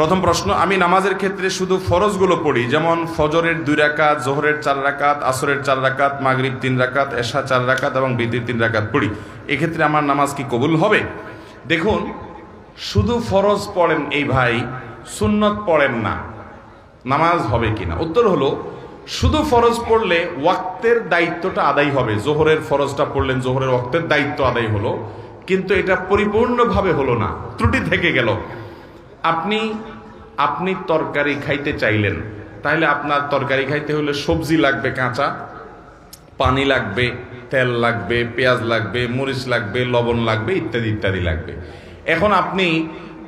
প্রথম প্রশ্ন, আমি নামাজের ক্ষেত্রে শুধু ফরজগুলো পড়ি, যেমন ফজরের 2 রাকাত, জোহরের 4 রাকাত, আসরের 4 রাকাত, মাগরিব 3 রাকাত, এশা 4 রাকাত এবং বিতির 3 রাকাত পড়ি, এক্ষেত্রে আমার নামাজ কি কবুল হবে? দেখুন, শুধু ফরজ পড়েন এই ভাই, সুন্নত পড়েন না, নামাজ হবে কিনা? উত্তর হলো, শুধু ফরজ পড়লে ওয়াক্তের দায়িত্বটা আদায় হবে। জোহরের ফরজটা পড়লেন, জোহরের ওয়াক্তের দায়িত্ব আদায় হলো, কিন্তু এটা পরিপূর্ণভাবে হলো না, ত্রুটি থেকে গেল। আপনি তরকারি খাইতে চাইলেন, তাহলে আপনার তরকারি খাইতে হলে সবজি লাগবে কাঁচা, পানি লাগবে, তেল লাগবে, পেঁয়াজ লাগবে, মরিচ লাগবে, লবণ লাগবে, ইত্যাদি ইত্যাদি লাগবে। এখন আপনি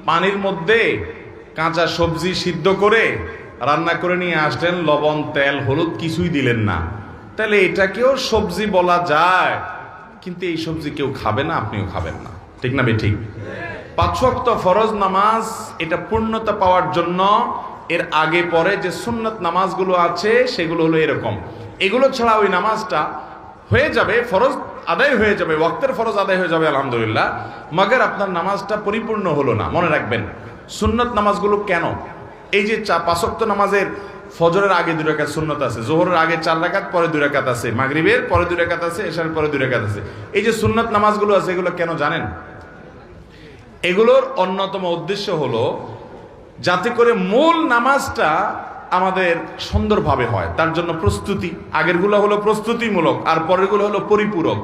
পানির মধ্যে কাঁচা সবজি সিদ্ধ করে রান্না করে নিয়ে আসলেন, লবণ, তেল, হলুদ কিছুই দিলেন না, তাহলে এটাকেও সবজি বলা যায়, কিন্তু এই সবজি কেউ খাবে না, আপনিও খাবেন না, ঠিক না বে ঠিক? 5 ওয়াক্ত ফরজ নামাজ এটা পূর্ণতা পাওয়ার জন্য এর আগে পরে যে সুন্নত নামাজগুলো আছে সেগুলো হলো এরকম। এগুলো ছাড়া ওই নামাজটা হয়ে যাবে, ফরজ আদায় হয়ে যাবে, ওয়াক্তের ফরজ আদায় হয়ে যাবে আলহামদুলিল্লাহ, মাগার আপনার নামাজটা পরিপূর্ণ হলো না। মনে রাখবেন, সুন্নত নামাজগুলো কেন, এই যে 5 ওয়াক্ত নামাজের ফজরের আগে 2 রাকাত সুন্নত আছে, জোহরের আগে 4 রাকাত, পরে 2 রাকাত আছে, মাগরিবের পরে 2 রাকাত আছে, এশার পরে 2 রাকাত আছে, এই যে সুন্নত নামাজগুলো আছে, এগুলো কেন জানেন? এগুলোর অন্যতম উদ্দেশ্য হলো যাতে করে মূল নামাজটা আমাদের সুন্দরভাবে হয়, তার জন্য প্রস্তুতি। আগেরগুলো হলো প্রস্তুতিমূলক, আর পরেরগুলো হলো পরিপূরক।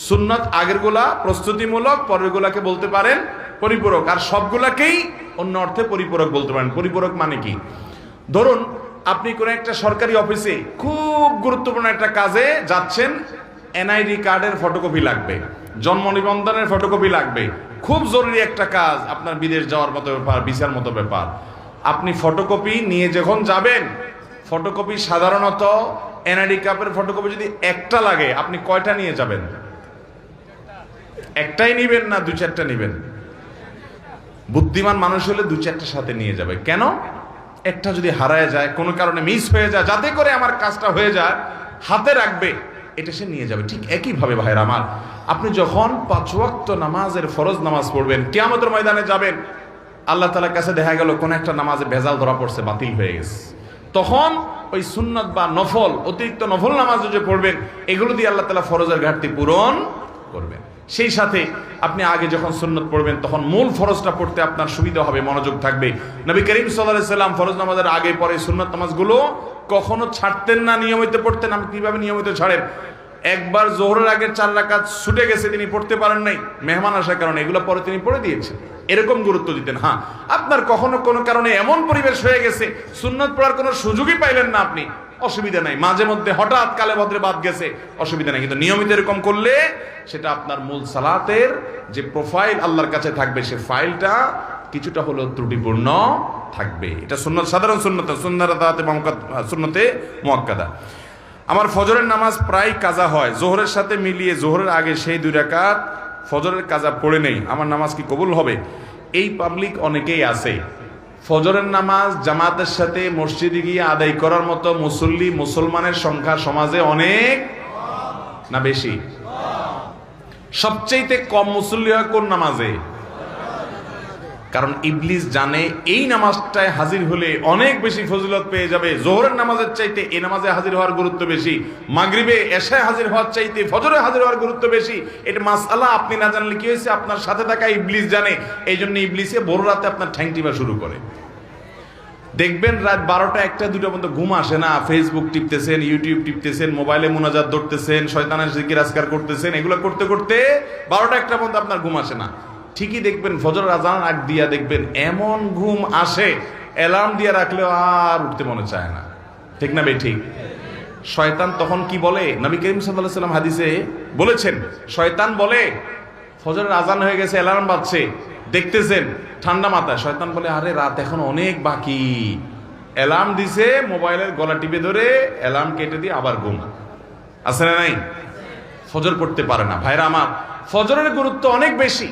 সুন্নত আগেরগুলা প্রস্তুতিমূলক, পরেরগুলাকে বলতে পারেন পরিপূরক, আর সবগুলাকেই অন্য অর্থে পরিপূরক বলতে পারেন। পরিপূরক মানে কি? ধরুন, আপনি কোনো একটা সরকারি অফিসে খুব গুরুত্বপূর্ণ একটা কাজে যাচ্ছেন, এনআইডি কার্ডের ফটোকপি লাগবে, জন্ম নিবন্ধনের ফটোকপি লাগবে, খুব জরুরি একটা কাজ, আপনার বিদেশ যাওয়ার মতো ব্যাপার, ভিসার মতো ব্যাপার। আপনি ফটোকপি নিয়ে যখন যাবেন, ফটোকপি সাধারণত এনআইডি কার্ডের ফটোকপি যদি একটা লাগে, আপনি কয়টা নিয়ে যাবেন? একটাই নিবেন না 2-4টা নিবেন? বুদ্ধিমান মানুষ হলে 2-4টার সাথে নিয়ে যাবে। কেন? একটা যদি হারায় যায়, কোনো কারণে মিস হয়ে যায়, যাতে করে আমার কাজটা হয়ে যায়, হাতে রাখবে, এটা সে নিয়ে যাবে। ঠিক একইভাবে ভাইরা আমার, আপনি যখন 5 ওয়াক্ত নামাজের ফরজ নামাজ পড়বেন, কিয়ামতের ময়দানে যাবেন, আল্লাহ তাআলার কাছে দেখা গেল কোন একটা নামাজে ভেজাল ধরা পড়ছে, বাতিল হয়ে গেছে, তখন ওই সুন্নত বা নফল, অতিরিক্ত নফল নামাজ যে পড়বেন, এগুলো দিয়ে আল্লাহ তাআলা ফরজের ঘাটতি পূরণ করবেন। সেই সাথে আপনি আগে যখন সুন্নত পড়বেন, তখন মূল ফরজটা পড়তে আপনার সুবিধা হবে, মনোযোগ থাকবে। নবী করিম সাল্লাল্লাহু আলাইহি সাল্লাম ফরজ নামাজের আগে পরে সুন্নত নামাজগুলো কখনো ছাড়তেন না, নিয়মিত পড়তেন। আপনি কিভাবে নিয়মিত ছাড়েন? একবার জোহরের আগে 4 রাকাত ছুটে গেছে, তিনি পড়তে পারেন নাই মেহমান আসার কারণে, এগুলো পরে তিনি পড়ে দিয়েছেন, এরকম গুরুত্ব দিতেন। হ্যাঁ, আপনার কখনো কোনো কারণে এমন পরিবেশ হয়ে গেছে, সুন্নত পড়ার কোনো সুযোগই পাইলেন না আপনি, অসুবিধা নাই, মাঝে মধ্যে হঠাৎ কালে ভদ্রে বাদ গেছে, অসুবিধা নাই, কিন্তু নিয়মিত এরকম করলে সেটা আপনার মূল সালাতের যে প্রোফাইল আল্লাহর কাছে থাকবে, সে ফাইলটা কিছুটা হলেও ত্রুটিপূর্ণ থাকবে। এটা সুন্নত, সাধারণ সুন্নত, সুন্নতে মুআক্কাদা। আমার ফজরের নামাজ প্রায় কাজা হয়, জোহরের সাথে মিলিয়ে জোহরের আগে সেই 2 রাকাত ফজরের কাজা পড়ে নেই, আমার নামাজ কি কবুল হবে? এই পাবলিক অনেকেই আছে, ফজরের নামাজ জামাতের সাথে মসজিদে গিয়ে আদায় করার মতো মুসল্লি, মুসলমানের সংখ্যা সমাজে অনেক না বেশি? সবচেয়ে কম মুসল্লি হয় কোন নামাজে? কারণ ইবলিস জানে এই নামাজটায় হাজির হলে অনেক বেশি ফজিলত পেয়ে যাবে, জোহরের নামাজের চাইতে এই নামাজে হাজির হওয়ার গুরুত্ব বেশি, মাগরিবে এশায় হাজির হওয়ার চাইতে ফজরে হাজির হওয়ার গুরুত্ব বেশি। এটা মাসআলা আপনি না জানলে কি হয়েছে, আপনার সাথে থাকা ইবলিস জানে, এই জন্য ইবলিসে বড় রাতে আপনার ঠ্যাং টিপা শুরু করে। দেখবেন রাত 12টা 1টা 2টা পর্যন্ত ঘুম আসে না, ফেসবুক টিপতেছেন, ইউটিউব টিপতেছেন, মোবাইলে মুনাজাত ধরতেছেন, শয়তানের জিকির আজকার করতেছেন, এগুলো করতে করতে 12টা 1টা পর্যন্ত আপনার ঘুম আসে না। ঠিকই দেখবেন ফজরের আজান আগ দিয়া দেখবেন এমন ঘুম আসে, অ্যালার্ম দিয়ে রাখলেও আর উঠতে মনে চায় না, ঠিক না বে ঠিক? শয়তান তখন কি বলে? নবী করিম সাল্লাল্লাহু আলাইহি ওয়াসাল্লাম হাদিসে বলেছেন, শয়তান বলে ফজরের আজান হয়ে গেছে, অ্যালার্ম বাজছে, দেখতেছেন ঠান্ডা মাথায়, শয়তান বলে আরে রাত এখন অনেক বাকি, অ্যালার্ম দিছে, মোবাইলের গলা টিপে ধরে অ্যালার্ম কেটে দিয়ে আবার ঘুম। আছে না নাই? ফজর পড়তে পারে না। ভাইরা আমার, ফজরের গুরুত্ব অনেক বেশি।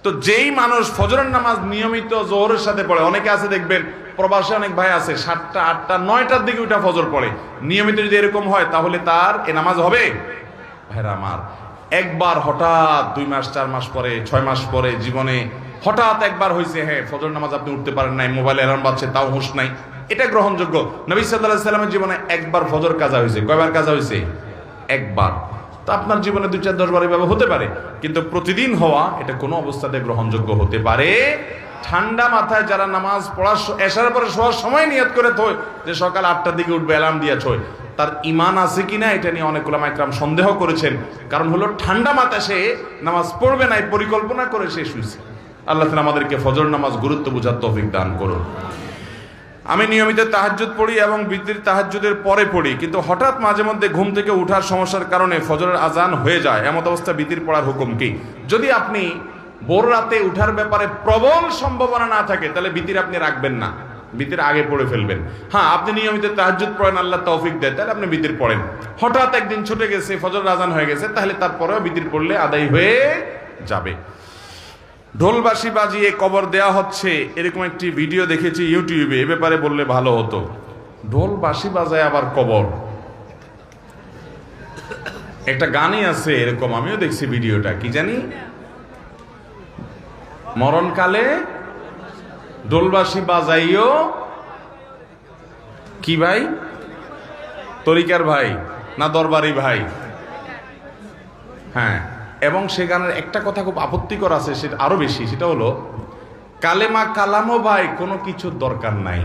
তো যেই মানুষ ফজরের নামাজ নিয়মিত জোহরের সাথে পড়ে, অনেকে আছে দেখবেন প্রবাসে অনেক ভাই আছে 7টা 8টা 9টার দিকে উঠা ফজর পড়ে, নিয়মিত যদি এরকম হয় তাহলে তার এ নামাজ হবে? ভাইরা আমার, একবার হঠাৎ 2 মাস 4 মাস পরে 6 মাস পরে জীবনে হঠাৎ একবার হয়েছে, হ্যাঁ ফজর নামাজ আপনি উঠতে পারেন নাই, মোবাইল অ্যালার্ম বাজছে তাও হুঁশ নাই, এটা গ্রহণযোগ্য। নবী সাল্লাল্লাহু আলাইহি সাল্লামের জীবনে একবার ফজর কাজা হয়েছে। কয়বার কাজা হয়েছে? একবার। তো আপনার জীবনে 2, 4, 10 বার এভাবে হতে পারে, কিন্তু প্রতিদিন হওয়া এটা কোনো অবস্থাতে গ্রহণযোগ্য হতে পারে। ঠান্ডা মাথায় যারা নামাজ পড়ার এশার পরে শোয়ার সময় নিয়ত করে থয় যে সকাল 8টার দিকে উঠবে, অ্যালার্ম দিয়ে থয়, তার ঈমান আছে কিনা এটা নিয়ে অনেক উলামা ইকরাম সন্দেহ করেছেন। কারণ হলো ঠান্ডা মাথায় সে নামাজ পড়বে না, পরিকল্পনা করে সে শুয়েছে। আল্লাহ তাআলা আমাদেরকে ফজর নামাজ গুরুত্ব বোঝার তৌফিক দান করুন। আমি নিয়মিত তাহাজ্জুদ পড়ি এবং বিতির তাহাজ্জুদের পরে পড়ি, কিন্তু হঠাৎ মাঝে মধ্যে ঘুম থেকে উঠার সমস্যার কারণে ফজরের আজান হয়ে যায়। এমত অবস্থা বিতির পড়ার হুকুম কি? যদি আপনি ভোর রাতে উঠার ব্যাপারে প্রবল সম্ভাবনা না থাকে তাহলে বিতির আপনি রাখবেন না, বিতির আগে পড়ে ফেলবেন। হ্যাঁ, আপনি নিয়মিত তাহাজ্জুদ পড়েন, আল্লাহ তৌফিক দেয়, তাহলে আপনি বিতির পড়েন। হঠাৎ একদিন ছুটে গেছে, ফজরের আজান হয়ে গেছে, তাহলে তারপরেও বিতির পড়লে আদায় হয়ে যাবে। ঢোলবাঁশি বাজিয়ে কবর দেয়া হচ্ছে, এরকম একটি ভিডিও দেখেছি ইউটিউবে, এ ব্যাপারে বললে ভালো হতো। ঢোলবাঁশি বাজায় আবার কবর, একটা গানই আছে এরকম, আমিও দেখছি ভিডিওটা, কি জানি, মরণকালে ঢোলবাঁশি বাজাইও কি ভাই, তরিকার ভাই না দরবারি ভাই? হ্যাঁ, এবং সে গানের একটা কথা খুব আপত্তিকর আছে, সেটা আরো বেশি, সেটা হলো কালেমা কালামও ভাই কোনো কিছুর দরকার নাই,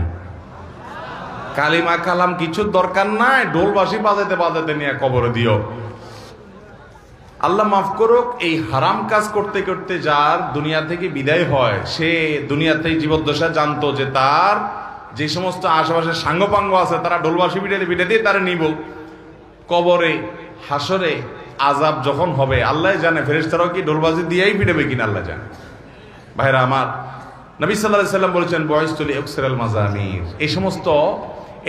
কালিমা কালাম কিছুর দরকার নাই, ঢোলবাঁশি বাজাতে বাজাতে নিয়ে কবরে দিও। আল্লাহ মাফ করুক, এই হারাম কাজ করতে করতে যার দুনিয়া থেকে বিদায় হয়, সে দুনিয়াতেই জীবদ্দশা জানতো যে তার যে সমস্ত আশেপাশে সাঙ্গপাঙ্গ আছে তারা ঢোলবাঁশি পিঠে দিয়ে তারা নিব কবরে, হাসরে আযাব যখন হবে আল্লাহ জানে, ফেরেশতারাও কি ঢোলবাঁশি দিয়েই পিটাবে কিনা আল্লাহ জানে। ভাইরা আমার, নবী সাল্লাল্লাহু আলাইহি সাল্লাম বলেছেন বয়স্তুল ইকসিরাল মাজামির,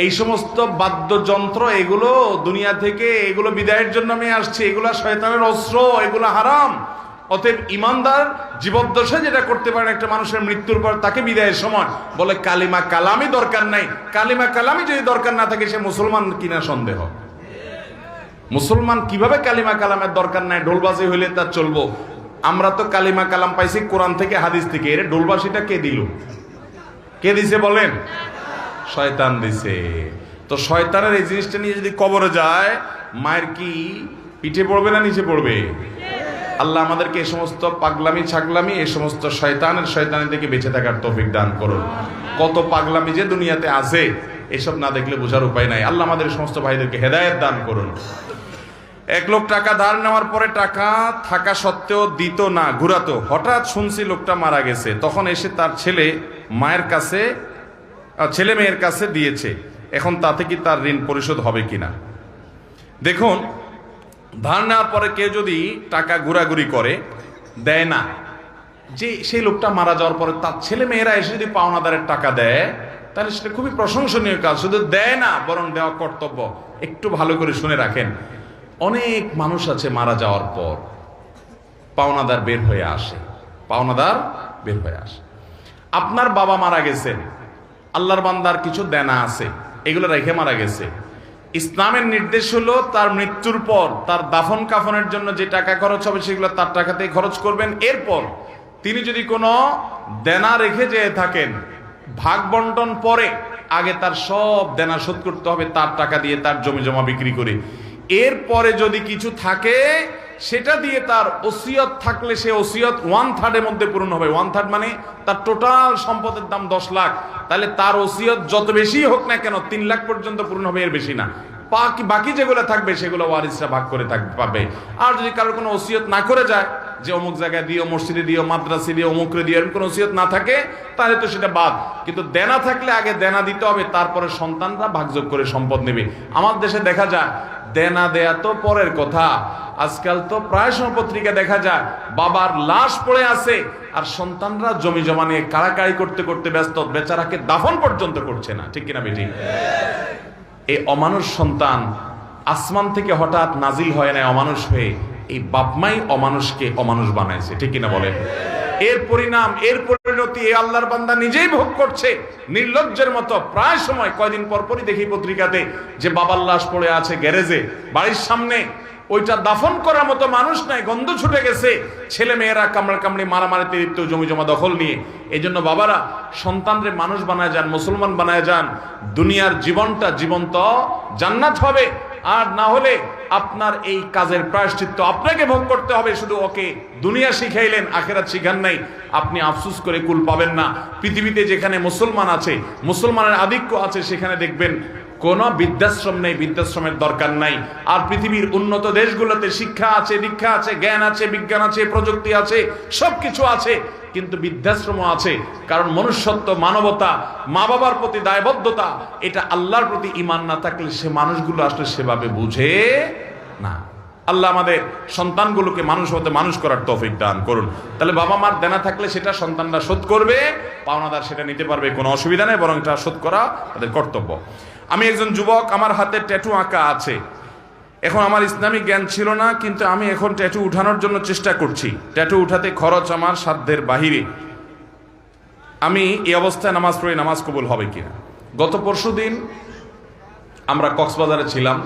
এই সমস্ত বাদ্যযন্ত্র এগুলো দুনিয়া থেকে এগুলো বিদায়ের জন্য আমি আসছি, এগুলো শয়তানের অস্ত্র, এগুলো হারাম। অতএব ইমানদার জীবদ্দশায় যেটা করতে পারেন একটা মানুষের মৃত্যুর পর তাকে বিদায়ের সময় বলে কালিমা কালামই দরকার নাই। কালিমা কালামই যদি দরকার না থাকে সে মুসলমান কিনা সন্দেহ। মুসলমান কিভাবে কালিমা কালামের দরকার নাই, ঢোলবাজি হইলে তার চলবো? আমরা তো কালিমা কালাম পাইছি কোরআন থেকে, হাদিস থেকে। এর ঢোলবাজিটা কে দিল? কে দিছে বলেন? শয়তান দিছে। তো শয়তানের এই জিনিসটা নিয়ে যদি কবরে যায়, মায়ের কি পিঠে পড়বে না নিচে পড়বে? আল্লাহ আমাদেরকে এই সমস্ত পাগলামি ছাগলামি, এই সমস্ত শয়তানি থেকে বেঁচে থাকার তৌফিক দান করুন। কত পাগলামি যে দুনিয়াতে আছে, এসব না দেখলে বোঝার উপায় নাই। আল্লাহ আমাদের সমস্ত ভাইদেরকে হেদায়েত দান করুন। এক লোক টাকা ধার নেওয়ার পরে টাকা থাকা সত্ত্বেও দিত না, ঘুরাতো। হঠাৎ শুনছি লোকটা মারা গেছে, তখন এসে তার ছেলে মেয়ের কাছে দিয়েছে। এখন তাতে কি তার ঋণ পরিশোধ হবে কিনা? দেখুন, ধার নেওয়ার পরে কেউ যদি টাকা ঘোরাঘুরি করে, দেয় না, যে সেই লোকটা মারা যাওয়ার পরে তার ছেলে মেয়েরা এসে যদি পাওনাদারের টাকা দেয়, তাহলে সেটা খুবই প্রশংসনীয় কাজ। শুধু দেয় না, বরং দেওয়া কর্তব্য। একটু ভালো করে শুনে রাখেন, অনেক মানুষ আছে মারা যাওয়ার পর পাওনাদার বের হয়ে আসে, আপনার বাবা মারা গেছেন, আল্লাহর বান্দার কিছু দেনা আছে, এগুলো রেখে মারা গেছে। ইসলামের নির্দেশ হলো তার মৃত্যুর পর তার দাফন কাফনের জন্য যে টাকা খরচ হবে সেগুলো তার টাকাতেই খরচ করবেন। এরপর তিনি যদি কোনো দেনা রেখে যেয়ে থাকেন, ভাগ বন্টন পরে, আগে তার সব দেনা শোধ করতে হবে তার টাকা দিয়ে, তার জমি জমা বিক্রি করে। এরপরে যদি কিছু থাকে সেটা দিয়ে তার ওসিয়ত থাকলে সে ওসিয়ত 1/3 মধ্যে পূরণ হবে। 1/3 মানে তার টোটাল সম্পদের দাম 10 লাখ, তাহলে তার ওসিয়ত যত বেশি হোক না কেন 3 লাখ পর্যন্ত পূরণ হবে, এর বেশি না। বাকি যেগুলো থাকবে সেগুলো ওয়ারিসরা ভাগ করে পাবে। আর যদি কারোর কোনো ওসিয়ত না করে যায় যে অমুক জায়গায় দিও, মসজিদে দিও, মাদ্রাসে দিও, অমুকরে দিও, এরকম কোনো ওসিয়ত না থাকে, তাহলে তো সেটা বাদ। কিন্তু দেনা থাকলে আগে দেনা দিতে হবে, তারপরে সন্তানরা ভাগযোগ করে সম্পদ নেবে। আমার দেশে দেখা যায় দেনা দেয়া তো পরের কথা, আজকাল তো প্রায় সময় পত্রিকা দেখা যায় বাবার লাশ পড়ে আছে আর সন্তানরা জমি জমা নিয়ে কাড়াকাড়ি করতে করতে ব্যস্ত, বেচারাকে দাফন পর্যন্ত করছে না। ঠিক কিনা বেটি? এই অমানুষ সন্তান আসমান থেকে হঠাৎ নাজিল হয় না অমানুষ হয়ে, এই বাপমাই অমানুষকে অমানুষ বানাইছে। ঠিক কিনা বলেন? এর পরিণাম, এর পরিণতি এই আল্লাহর বান্দা নিজেই ভোগ করছে নির্লজ্জের মতো। প্রায় সময় কয়দিন পর পরই দেখি পত্রিকাতে যে বাবার লাশ পড়ে আছে গ্যারেজে, বাড়ির সামনে, ওইটা দাফন করার মতো মানুষ নাই, গন্ধ ছুটে গেছে, ছেলে মেয়েরা কামড়াকামড়ি মারামারিতে লিপ্ত, জমি জমা দখল নিয়ে। এই জন্য বাবারা সন্তানরে মানুষ বানায় যান, মুসলমান বানায় যান, দুনিয়ার জীবনটা জীবন্ত জান্নাত হবে। আর না হলে আপনার এই কাজের প্রায়শ্চিত্ত আপনাকে ভোগ করতে হবে। শুধু ওকে দুনিয়া শিখাইলেন, আখেরাত শিখান নাই, আপনি আফসোস করে কুল পাবেন না। পৃথিবীতে যেখানে মুসলমান আছে, মুসলমানের আধিক্য আছে, সেখানে দেখবেন কোনো বৃদ্ধাশ্রম নেই, বৃদ্ধাশ্রমের দরকার নাই। আর পৃথিবীর উন্নত দেশগুলোতে শিক্ষা আছে, দীক্ষা আছে, জ্ঞান আছে, বিজ্ঞান আছে, প্রযুক্তি আছে, সবকিছু আছে, কিন্তু বৃদ্ধাশ্রমও আছে। কারণ মনুষ্যত্ব, মানবতা, মা বাবার প্রতি দায়বদ্ধতা, এটা আল্লাহর প্রতি ঈমান না থাকলে সে মানুষগুলো আসলে সেভাবে বুঝে না। আল্লাহ আমাদের সন্তানগুলোকে মানুষ হতে মানুষ করার তৌফিক দান করুন। তাহলে বাবা মার দেনা থাকলে সেটা সন্তানরা শোধ করবে, পাওনাদার সেটা নিতে পারবে, কোনো অসুবিধা নেই, বরং এটা শোধ করা তাদের কর্তব্য। আমি একজন যুবক, আমার হাতে ট্যাটু আঁকা আছে। এখন আমার ইসলামিক জ্ঞান ছিল না, কিন্তু আমি এখন ট্যাটু উঠানোর জন্য চেষ্টা করছি। ট্যাটু উঠাতে খরচ আমার সাধ্যের বাহিরে। আমি এই অবস্থায় নামাজ পড়ি, নামাজ কবুল হবে কিনা? গত পরশুদিন আমরা কক্সবাজারে ছিলাম,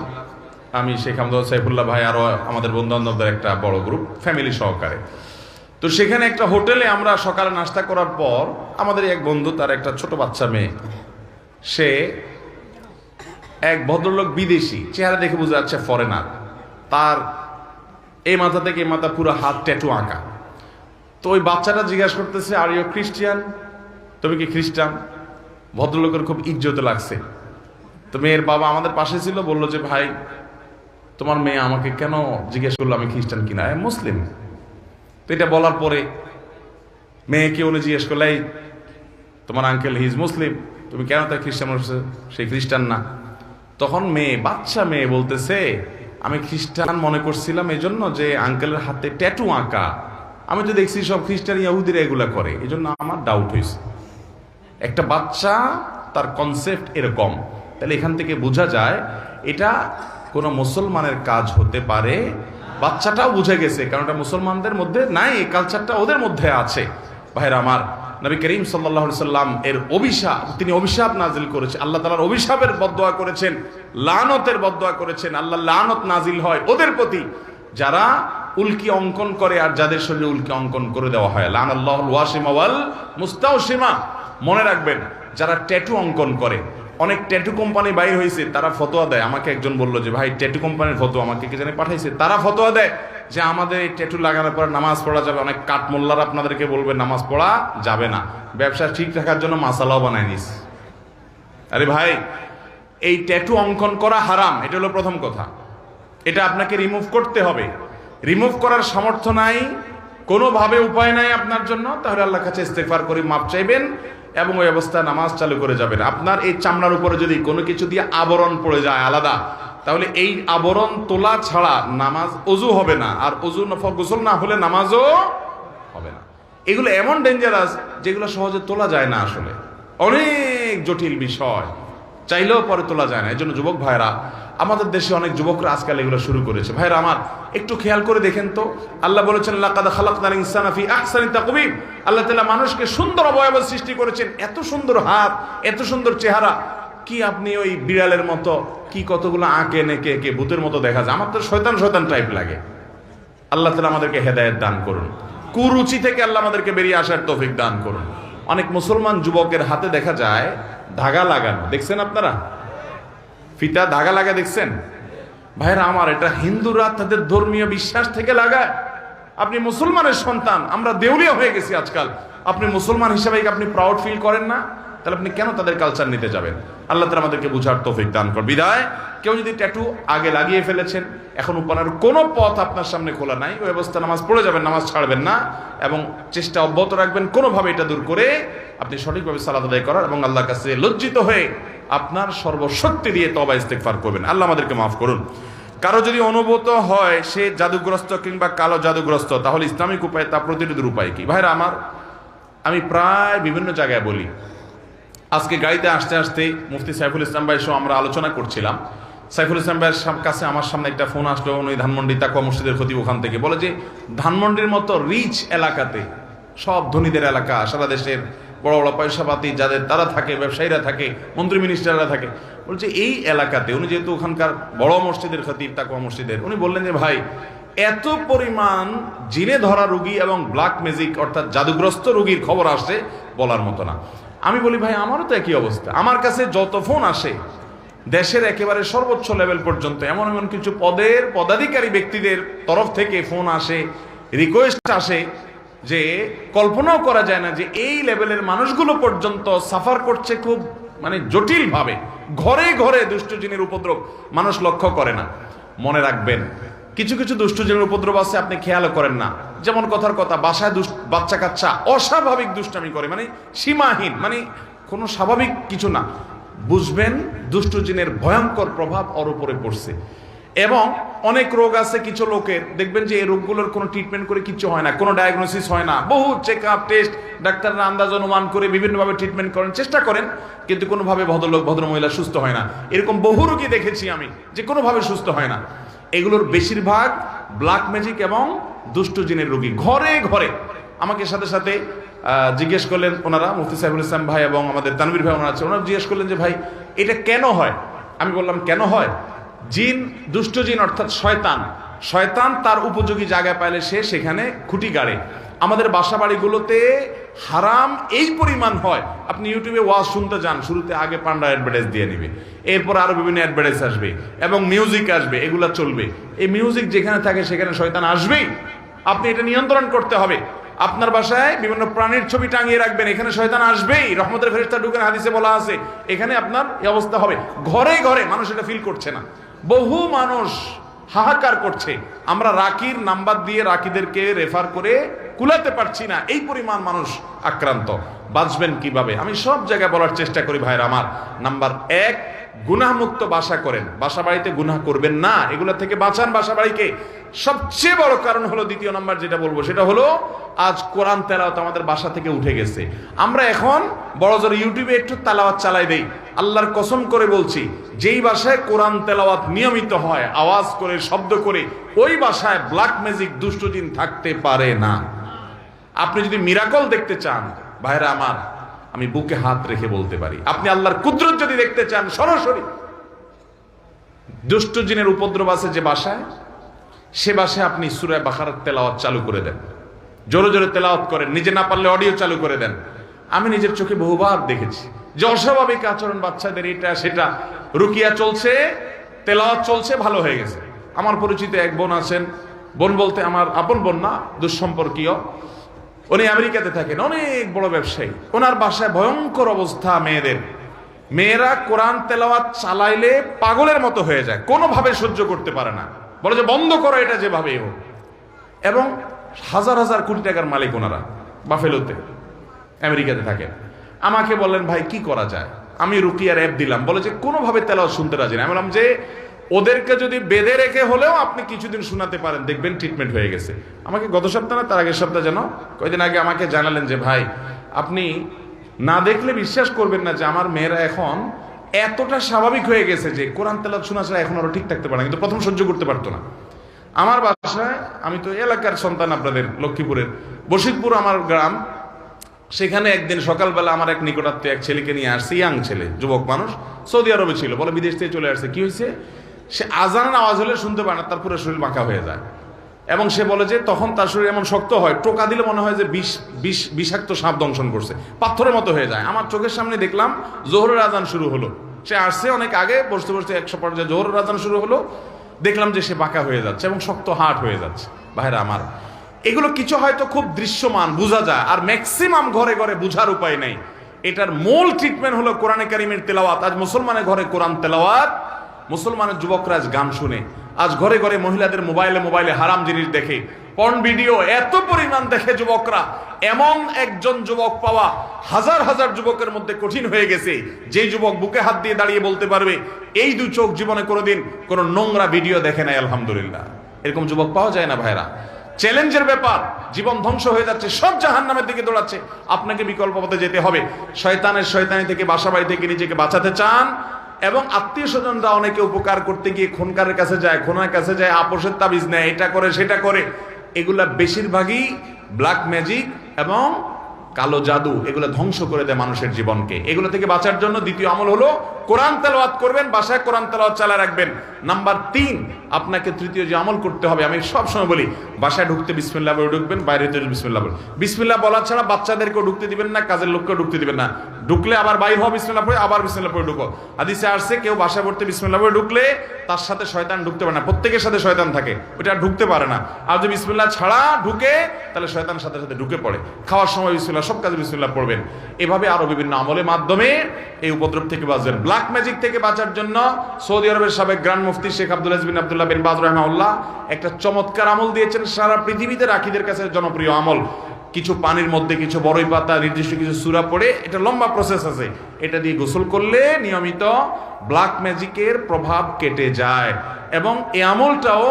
আমি শেখ আহমদ সাইফুল্লাহ ভাই, আরো আমাদের বন্ধু বান্ধবদের একটা বড় গ্রুপ, ফ্যামিলি সহকারে। তো সেখানে একটা হোটেলে আমরা সকালে নাস্তা করার পর আমাদের এক বন্ধু, তার একটা ছোট বাচ্চা মেয়ে, সে এক ভদ্রলোক, বিদেশি, চেহারা দেখে বোঝা যাচ্ছে ফরেনার, তার এই মাথা থেকে এই মাথা পুরো হাত ট্যাটু আঁকা। তো ওই বাচ্চাটা জিজ্ঞাসা করতেছে, আর ইউ খ্রিস্টিয়ান? তুমি কি খ্রিস্টান? ভদ্রলোকের খুব ইজ্জত লাগছে। তো মেয়ের বাবা আমাদের পাশে ছিল, বললো যে ভাই তোমার মেয়ে আমাকে কেন জিজ্ঞেস করলো আমি খ্রিস্টান কিনা, মুসলিম। তো এটা বলার পরে মেয়েকে উনি জিজ্ঞেস করলে, তোমার আঙ্কেল হি ইজ মুসলিম, তুমি কেন তার খ্রিস্টান? সেই খ্রিস্টান না। তখন মেয়ে, বাচ্চা মেয়ে বলতেছে, আমি খ্রিস্টান মনে করছিলাম এই জন্য যে আঙ্কেলের হাতে ট্যাটু আঁকা, আমি তো দেখছি সব খ্রিস্টান ইহুদিরা এগুলা করে, এই জন্য আমার ডাউট হয়েছে। একটা বাচ্চা, তার কনসেপ্ট এরকম। তাহলে এখান থেকে বোঝা যায় এটা কোনো মুসলমানের কাজ হতে পারে। বাচ্চাটাও বুঝে গেছে, কারণ এটা মুসলমানদের মধ্যে নাই, এই কালচারটা ওদের মধ্যে আছে। ভাইরা আমার, নবী করিম সাল্লাল্লাহু আলাইহি সাল্লাম এর অভিশাপ, তিনি অভিশাপ নাজিল করেছেন, আল্লাহ তাআলার অভিশাপের বদদোয়া করেছেন, লানতের বদদোয়া করেছেন। আল্লাহ লানত নাজিল হয় ওদের প্রতি যারা উল্কি অঙ্কন করে আর যাদের শরীরে উল্কি অঙ্কন করে দেওয়া হয়। লানাল্লাহুল ওয়াসিমা ওয়াল মুস্তাওসিমা। মনে রাখবেন, যারা ট্যাটু অঙ্কন করে, অনেক ট্যাটু কোম্পানি বাইর হয়েছে, তারা ফতোয়া দেয়। আমাকে একজন বললো যে ভাই ট্যাটু কোম্পানির ফতোয়া, আমাকে কে জানি পাঠাইছে, তারা ফতোয়া দেয় যে আমাদের এই ট্যাটু লাগানোর পর নামাজ পড়া যাবে। অনেক কাঠমোল্লার আপনাদেরকে বলবে নামাজ পড়া যাবে না, ব্যবসা ঠিক রাখার জন্য মাসালাও বানায় নিস। আরে ভাই, এই ট্যাটু অঙ্কন করা হারাম, এটা হলো প্রথম কথা। এটা আপনাকে রিমুভ করতে হবে। রিমুভ করার সামর্থ্য নাই, কোনোভাবে উপায় নাই আপনার জন্য, তাহলে আল্লাহর কাছে ইস্তেগফার করে মাপ চাইবেন এবং ওই অবস্থায় নামাজ চালু করে যাবেন। আপনার এই চামড়ার উপরে যদি কোনো কিছু দিয়ে আবরণ পড়ে যায় আলাদা, তাহলে এই আবরণ তোলা ছাড়া নামাজ, অজু হবে না, আর অজু গোসল না হলে নামাজও হবে না। এগুলো এমন ডেঞ্জারাস যেগুলো সহজে তোলা যায় না, আসলে অনেক জটিল বিষয়, চাইলেও পরে তোলা যায় না। এই জন্য যুবক ভাইরা, আমাদের দেশে অনেক যুবকরা আজকাল এগুলো শুরু করেছে। ভাইরা আমার, একটু খেয়াল করে দেখেন তো, আল্লাহ বলেছেন লাকাদ খালাকনাল ইনসানা ফি আহসানি তাকওয়িম। আল্লাহ তাআলা মানুষকে সুন্দর অবয়ব সৃষ্টি করেছেন, এত সুন্দর হাত, এত সুন্দর চেহারা, কি আপনি ওই বিড়ালের মতো কি কতগুলো আঁকে নেকে একে ভূতের মতো দেখা যায়। আমার তো শয়তান শয়তান টাইপ লাগে। আল্লাহ তাআলা আমাদেরকে হেদায়েত দান করুন, কুরুচি থেকে আল্লাহ আমাদেরকে বেরিয়ে আসার তৌফিক দান করুন। অনেক মুসলমান যুবকের হাতে দেখা যায় ধাগা লাগানো, দেখছেন আপনারা? ফিতা ধাগা লাগা দেখছেন? ভাইরা আমার, এটা হিন্দুরা তাদের ধর্মীয় বিশ্বাস থেকে লাগায়। আপনি মুসলমানের সন্তান, আমরা দেউলিয়া হয়ে গেছি আজকাল। আপনি মুসলমান হিসেবে আপনি প্রাউড ফিল করেন না, তাহলে আপনি কেন তাদের কালচার নিতে যাবেন? আল্লাহ তাআলা আমাদেরকে বুঝার তৌফিক দান কর। বিদায়, কেউ যদি ট্যাটু আগে লাগিয়ে ফেলেছেন, এখন উপানের কোনো পথ আপনার সামনে খোলা নাই, ওই অবস্থা নামাজ পড়ে যাবেন, নামাজ ছাড়বেন না, এবং চেষ্টা অব্যাহত রাখবেন কোনোভাবে এটা দূর করে আপনি সঠিকভাবে সালাত আদায় করার, এবং আল্লাহর কাছে লজ্জিত হয়ে আপনার সর্বশক্তি দিয়ে তওবা ইস্তেগফার করবেন। আল্লাহ আমাদেরকে মাফ করুন। কারো যদি অনুভূত হয় সে জাদুগ্রস্ত কিংবা কালো জাদুগ্রস্ত, তাহলে ইসলামিক উপায় তা প্রতিরোধের উপায় কি? ভাইরা আমার, আমি প্রায় বিভিন্ন জায়গায় বলি, আজকে গাড়িতে আসতে আসতে মুফতি সাইফুল ইসলাম ভাই সহ আমরা আলোচনা করছিলাম। সাইফুল ইসলাম ভাইয়ের কাছে আমার সামনে একটা ফোন আসলো, উনি ধানমন্ডি তাকওয়া মসজিদের খতিব, ওখান থেকে বলে যে ধানমন্ডির মতো রিচ এলাকাতে, সব ধনীদের এলাকা, সারা দেশের বড় বড় পয়সাপাতি যাদের তারা থাকে, ব্যবসায়ীরা থাকে, মন্ত্রী মিনিস্টাররা থাকে। বলছে এই এলাকাতে, উনি যেহেতু ওখানকার বড় মসজিদের খতিব, তাকওয়া মসজিদের, উনি বললেন যে ভাই এত পরিমাণ জিনে ধরা রুগী এবং ব্ল্যাক ম্যাজিক অর্থাৎ জাদুগ্রস্ত রুগীর খবর আসছে বলার মতো না। আমি বলি ভাই আমারও তো একই অবস্থা, আমার কাছে যত ফোন আসে দেশের একেবারে সর্বোচ্চ লেভেল পর্যন্ত এমন এমন কিছু পদের পদাধিকারী ব্যক্তিদের তরফ থেকে ফোন আসে, রিকোয়েস্ট আসে যে কল্পনাও করা যায় না যে এই লেভেলের মানুষগুলো পর্যন্ত সাফার করছে খুব মানে জটিল ভাবে। ঘরে ঘরে দুষ্ট জিনের উপদ্রব মানুষ লক্ষ্য করে না। মনে রাখবেন কিছু কিছু দুষ্ট জিনের উপদ্রব আছে আপনি খেয়ালও করেন না। যেমন কথার কথা, বাসায় বাচ্চা কাচ্চা অস্বাভাবিক দুষ্টামি করে, মানে সীমাহীন, মানে কোনো স্বাভাবিক কিছু না। বুঝবেন দুষ্ট জিনের ভয়ঙ্কর প্রভাব ওর উপরে পড়ছে। এবং অনেক রোগ আছে কিছু লোকের, দেখবেন যে এই রোগগুলোর কোনো ট্রিটমেন্ট করে কিছু হয় না, কোনো ডায়াগনোসিস হয় না, বহু চেক আপ টেস্ট, ডাক্তাররা আন্দাজ অনুমান করে বিভিন্নভাবে ট্রিটমেন্ট করেন, চেষ্টা করেন, কিন্তু কোনোভাবে ভদ্রলোক ভদ্রমহিলা সুস্থ হয় না। এরকম বহু রোগী দেখেছি আমি যে কোনোভাবে সুস্থ হয় না। এগুলোর বেশিরভাগ ব্ল্যাক ম্যাজিক এবং দুষ্ট জিনের রোগী। ঘরে ঘরে আমাকে সাথে সাথে জিজ্ঞেস করলেন ওনারা, মুফতি সাইফুল ইসলাম ভাই এবং আমাদের তানভীর ভাই ওনারা আছে, ওনারা জিজ্ঞেস করলেন যে ভাই এটা কেন হয়। আমি বললাম কেন হয়, জিন, দুষ্ট জিন অর্থাৎ শয়তান, শয়তান তার উপযোগী জায়গায় পাইলে সে সেখানে খুঁটি গাড়ে। আমাদের বাসা বাড়িগুলোতে হারাম এই পরিমাণ হয়, আপনি ইউটিউবে ওয়াজ শুনতে যান, শুরুতে আগে পান্ডা অ্যাডভার্টাইজ দিয়ে নিবে, এরপর আরো বিভিন্ন অ্যাডভার্টাইজ আসবে এবং মিউজিক আসবে, এগুলা চলবে। এই মিউজিক যেখানে থাকে সেখানে শয়তান আসবেই, আপনি এটা নিয়ন্ত্রণ করতে হবে। আপনার বাসায় বিভিন্ন প্রাণীর ছবি টাঙিয়ে রাখবেন, এখানে শয়তান আসবেই, রহমতের ফেরেশতা ঢুকেন, হাদিসে বলা আছে, এখানে আপনার এই অবস্থা হবে। ঘরে ঘরে মানুষ এটা ফিল করছে না, বহু মানুষ হাহাকার করছে। আমরা রাকির নাম্বার দিয়ে রাকিদেরকে রেফার করে কুলাতে পারছি না, এই পরিমাণ মানুষ আক্রান্ত। বাঁচবেন কিভাবে আমি সব জায়গায় বলার চেষ্টা করি ভাইরা আমার। নাম্বার 1, গুনাহমুক্ত বাসা করেন, বাসা বাড়িতে গুনাহ করবেন না, এগুলো থেকে বাঁচান বাসা বাড়িকে। সবচেয়ে বড় কারণ হলো, দ্বিতীয় নাম্বার যেটা বলবো সেটা হলো, আজ কোরআন তেলাওয়াত আমাদের বাসা থেকে উঠে গেছে। আমরা এখন বড় জোর ইউটিউবে একটু তেলাওয়াত চালাই দেই। আল্লাহর কসম করে বলছি, যেই বাসায় কোরআন তেলাওয়াত নিয়মিত হয়, আওয়াজ করে, শব্দ করে, ওই বাসায় ব্ল্যাক ম্যাজিক দুষ্ট জিন থাকতে পারে না। আপনি যদি মিরাকল দেখতে চান ভাইরা আমার, আমি বুকে হাত রেখে বলতে পারি, আপনি আল্লাহর কুদরত যদি দেখতে চান সরাসরি, দুষ্ট জিনের উপদ্রব আছে যে বাসায়, সে বাসায় আপনি সূরা বাকারার তেলাওয়াত চালু করে দেন, জোরে জোরে তেলাওয়াত করেন, নিজে না পারলে অডিও চালু করে দেন। আমি নিজের চোখে বহুবার দেখেছি যে অস্বাভাবিক আচরণ বাচ্চাদের, এটা সেটা, রুকিয়া চলছে, তেলাওয়াত চলছে, ভালো হয়ে গেছে। আমার পরিচিত এক বোন আছেন, বোন বলতে আমার আপন বোন না, দুঃসম্পর্কীয়, উনি আমেরিকাতে থাকেন, অনেক বড় ব্যবসায়ী। ওনার বাসায় ভয়ঙ্কর অবস্থা, মেয়েরা কোরআন তেলাওয়াত চালাইলে পাগলের মতো হয়ে যায়, কোনোভাবে সহ্য করতে পারে না, বলে যে বন্ধ করো এটা যেভাবেই হোক। এবং হাজার হাজার কোটি টাকার মালিক ওনারা, বাফেলোতে আমেরিকাতে থাকেন। আমাকে বললেন ভাই কি করা যায়, আমি রুকিয়ার অ্যাপ দিলাম, বলে যে কোনোভাবে তেলাওয়াত শুনতে রাজি না। আমি বললাম যে ওদেরকে যদি বেঁধে রেখে হলেও আপনি কিছুদিন শোনাতে পারেন, দেখবেন ট্রিটমেন্ট হয়ে গেছে। আমাকে গত সপ্তাহ না তার আগের সপ্তাহ যেন কয়েকদিন আগে আমাকে জানালেন যে ভাই আপনি না দেখলে বিশ্বাস করবেন না যে আমার মেয়েরা এখন এতটা স্বাভাবিক হয়ে গেছে যে কোরআন তেলাওয়াত শোনা ছাড়া এখন আরো ঠিক থাকতে পারে না, কিন্তু প্রথম সহ্য করতে পারতো না। আমার বাসায়, আমি তো এলাকার সন্তান, আপনাদের লক্ষ্মীপুরের বশিরপুর আমার গ্রাম, সেখানে একদিন সকালবেলা আমার এক নিকটাত্মীয় এক ছেলেকে নিয়ে আসছে, ইয়াং ছেলে, যুবক মানুষ, সৌদি আরবে ছিল, বলে বিদেশ থেকে চলে আসছে। কি হয়েছে, সে আজানের আওয়াজ হলে শুনতে পায় না, তার পুরো শরীর বাঁকা হয়ে যায়। এবং সে বলে যে তখন তার শরীর এমন শক্ত হয়, টোকা দিলে মনে হয় যে বিষাক্ত সাপ দংশন করছে, পাথরের মতো হয়ে যায়। আমার চোখের সামনে দেখলাম জোহরের আজান শুরু হলো, সে আসছে অনেক আগে, বসতে বসতে 100 পর্যায়ে জোহরের আজান শুরু হলো, দেখলাম যে সে বাঁকা হয়ে যাচ্ছে এবং শক্ত হাট হয়ে যাচ্ছে। ভাইরা আমার, এগুলো কিছু হয়তো খুব দৃশ্যমান বোঝা যায়, আর ম্যাক্সিমাম ঘরে ঘরে বোঝার উপায় নেই। এটার মূল ট্রিটমেন্ট হলো কোরআনে কারিমের তেলাওয়াত। আজ মুসলমানের ঘরে কোরআন তেলাওয়াত, মুসলমানের যুবকরা আজ গান শুনে, আজ ঘরে ঘরে মহিলাদের মোবাইলে হারাম জিনিস দেখে, পর্ন ভিডিও এত পরিমাণ দেখে যুবকরা। এমন একজন যুবক পাওয়া হাজার হাজার যুবকের মধ্যে কঠিন হয়ে গেছে, যে যুবক বুকে হাত দিয়ে দাঁড়িয়ে বলতে পারবে এই 2 চোখ জীবনে কোনোদিন কোনো নোংরা ভিডিও দেখে নাই, আলহামদুলিল্লাহ। এরকম যুবক পাওয়া যায় না ভাইরা, চ্যালেঞ্জের ব্যাপার। জীবন ধ্বংস হয়ে যাচ্ছে, সব জাহান্নামের দিকে দৌড়াচ্ছে, আপনাকে বিকল্প পথে যেতে হবে। শয়তানি থেকে, বাসা বাড়ি থেকে নিজেকে বাঁচাতে চান, এবং আত্মীয় স্বজনরা অনেকে উপকার করতে গিয়ে খুনকারের কাছে যায়, খুনের কাছে যায়, আপোষের তাবিজ নেয়, এটা করে সেটা করে, এগুলা বেশিরভাগই ব্ল্যাক ম্যাজিক এবং কালো জাদু, এগুলো ধ্বংস করে দেয় মানুষের জীবনকে। এগুলো থেকে বাঁচার জন্য দ্বিতীয় আমল হলো কোরআন তেলাওয়াত করবেন, বাসায় কোরআন তেলাওয়াত চালা রাখবেন। নাম্বার 3, আপনাকে তৃতীয় যে আমল করতে হবে, আমি সব সময় বলি, বাসায় ঢুকতে বিসমিল্লাহ বলে ঢুকবেন, বাইরে তো বিসমিল্লাহ বলে। বিসমিল্লাহ বলা ছাড়া বাচ্চাদেরকেও ঢুকতে দিবেন না, কাজের লোককেও ঢুকতে দিবেন না। ঢুকলে আবার বাইর হওয়া, বিসমিল্লাহ পড়ে আবার বিসমিল্লাহ পড়ে ঢুকো। হাদিসে আসছে কেউ বাসায় পড়তে বিসমিল্লাহ পড়ে ঢুকলে তার সাথে শয়তান ঢুকতে পারে না, প্রত্যেকের সাথে শয়তান থাকে, ওটা ঢুকতে পারে না। আর যদি বিসমিল্লাহ ছাড়া ঢুকে তাহলে শয়তান সাথে সাথে ঢুকে পড়ে। খাওয়ার সময় বিসমিল্লাহ, সব কাজে বিসমিল্লাহ পড়বেন। এভাবে আরো বিভিন্ন আমলের মাধ্যমে এই উপদ্রব থেকে বাঁচবেন। ব্ল্যাক ম্যাজিক থেকে বাঁচার জন্য সৌদি আরবের সাবেক গ্র্যান্ড মুফতি শেখ আব্দুল আজিজ বিন আব্দুল্লাহ বিন বাজ রাহিমাহুল্লাহ একটা চমৎকার আমল দিয়েছেন, সারা পৃথিবীতে রাখীদের কাছে জনপ্রিয় আমল। কিছু পানির মধ্যে কিছু বড়ই পাতা, নির্দিষ্ট কিছু সূরা পড়ে, এটা লম্বা প্রসেস আছে, এটা দিয়ে গোসল করলে নিয়মিত ব্ল্যাক ম্যাজিকের প্রভাব কেটে যায়। এবং এই আমলটাও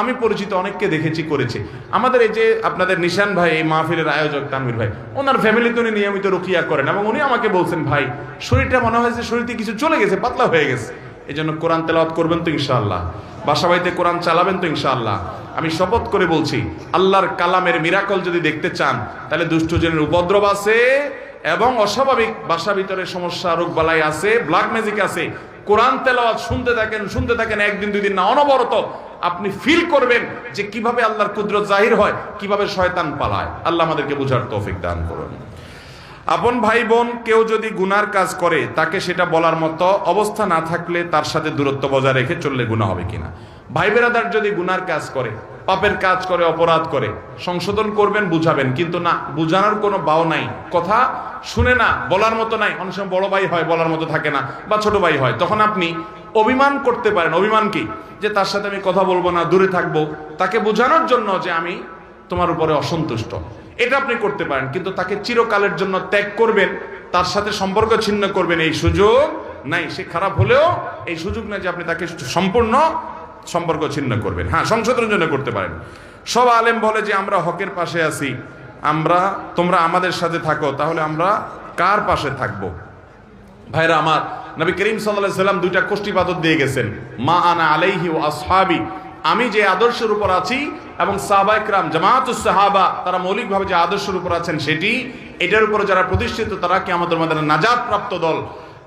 আমি পরিচিত অনেককে দেখেছি করেছে। আমাদের এই যে আপনাদের নিশান ভাই, এই মাহফিলের আয়োজক তানভীর ভাই, ওনার ফ্যামিলিতে উনি নিয়মিত রুকিয়া করেন এবং উনি আমাকে বলছেন, ভাই শরীরটা মনে হয়েছে শরীরতে কিছু চলে গেছে, পাতলা হয়ে গেছে। এই জন্য কোরআন তেলাওয়াত করবেন তো ইনশাআল্লাহ, বাসা বাড়িতে কোরআন চালাবেন তো ইনশাআল্লাহ। আমি শপথ করে বলছি, আল্লাহর কালামের মিরাকল যদি দেখতে চান তাহলে দুষ্টজনের উপদ্রব আছে এবং অস্বাভাবিক বাসা ভিতরে সমস্যা, রোগ বালাই আছে, ব্ল্যাক ম্যাজিক আছে। কোরআন তেলাওয়াত শুনতে থাকেন, একদিন দুই দিন না, অনবরত আপনি ফিল করবেন যে কিভাবে আল্লাহর কুদরত জাহির হয়, কিভাবে শয়তান পালায়। আল্লাহ আমাদেরকে বুঝার তৌফিক দান করুন। আপন ভাই বোন কেউ যদি গুনার কাজ করে, তাকে সেটা বলার মতো অবস্থা না থাকলে তার সাথে দূরত্ব বজায় রেখে চললে গুনাহ হবে কিনা। ভাই বেরাদার যদি গুনার কাজ করে, পাপের কাজ করে, অপরাধ করে, সংশোধন করবেন, বুঝাবেন, কিন্তু না বুঝানোর কোনো বাও নাই, কথা শুনে না, বলার মতো নাই। অনেক সময় বড় ভাই হয়, বলার মতো থাকে না, বা ছোট ভাই হয়, তখন আপনি অভিমান করতে পারেন। অভিমান কি? যে তার সাথে আমি কথা বলবো না, দূরে থাকবো, তাকে বোঝানোর জন্য যে আমি তোমার উপরে অসন্তুষ্ট, এটা আপনি করতে পারেন। কিন্তু তাকে চিরকালের জন্য ত্যাগ করবেন, তার সাথে সম্পর্ক ছিন্ন করবেন, এই সুযোগ নাই। সে খারাপ হলেও এই সুযোগ নাই যে আপনি তাকে সম্পূর্ণ সম্পর্ক ছিন্ন করবেন। হ্যাঁ, সংশোধনের জন্য করতে পারেন। সব আলেম বলে যে আমরা হকের পাশে আছি, তোমরা আমাদের সাথে থাকো, তাহলে আমরা কার পাশে থাকবো? ভাইরা আমার, নবী করিম সাল্লাল্লাহু আলাইহি সাল্লাম দুইটা কোষ্ঠীপাতর দিয়ে গেছেন, মা আনা আলাইহি ওয়া আসহাবি, আমি যে আদর্শের উপর আছি এবং সাহাবায়ে কেরাম জামাতুস সাহাবা তারা মৌলিকভাবে যে আদর্শের উপর আছেন সেটি, এটার উপর যারা প্রতিষ্ঠিত তারা কিয়ামতের ময়দানে নাজাত প্রাপ্ত দল।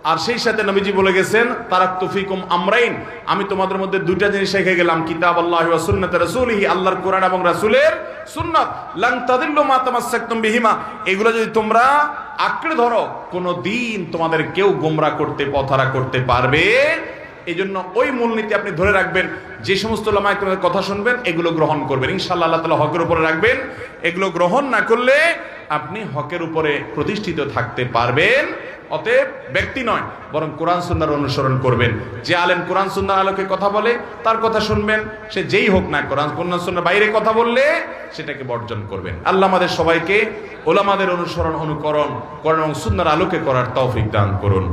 আর সেই সাথে নবীজি বলে গেছেন, তারাকতু ফিকুম আমরাইন, আমি তোমাদের মধ্যে দুইটা জিনিস রেখে গেলাম, কিতাবাল্লাহি ওয়া সুন্নাত রাসূলিহি, আল্লাহর কোরআন এবং রাসূলের সুন্নাত, লান তাদিল্লু মা তামাসসাকতুম বিহিমা, এগুলো যদি তোমরা আঁকড়ে ধরো কোনো দিন তোমাদের কেউ গোমরা করতে, পথহারা করতে পারবে। এই জন্য ওই মূলনীতি আপনি ধরে রাখবেন। যে সমস্ত উলামায়ে কেরামের কথা শুনবেন এগুলো গ্রহণ করবেন, ইনশাআল্লাহ আল্লাহ তাআলা হকের উপরে রাখবেন। এগুলো গ্রহণ না করলে আপনি হকের উপরে প্রতিষ্ঠিত থাকতে পারবেন। অতএব ব্যক্তি নয়, বরং কোরআন সুন্নাহর অনুসরণ করবেন। যে আলেম কোরআন সুন্নাহর আলোকে কথা বলে তার কথা শুনবেন, সে যেই হোক না, কোরআন সুন্নাহর বাইরে কথা বললে সেটাকে বর্জন করবেন। আল্লাহ আমাদের সবাইকে উলামাদের অনুসরণ, অনুকরণ, কোরআন এবং সুন্নাহর আলোকে করার তৌফিক দান করুন।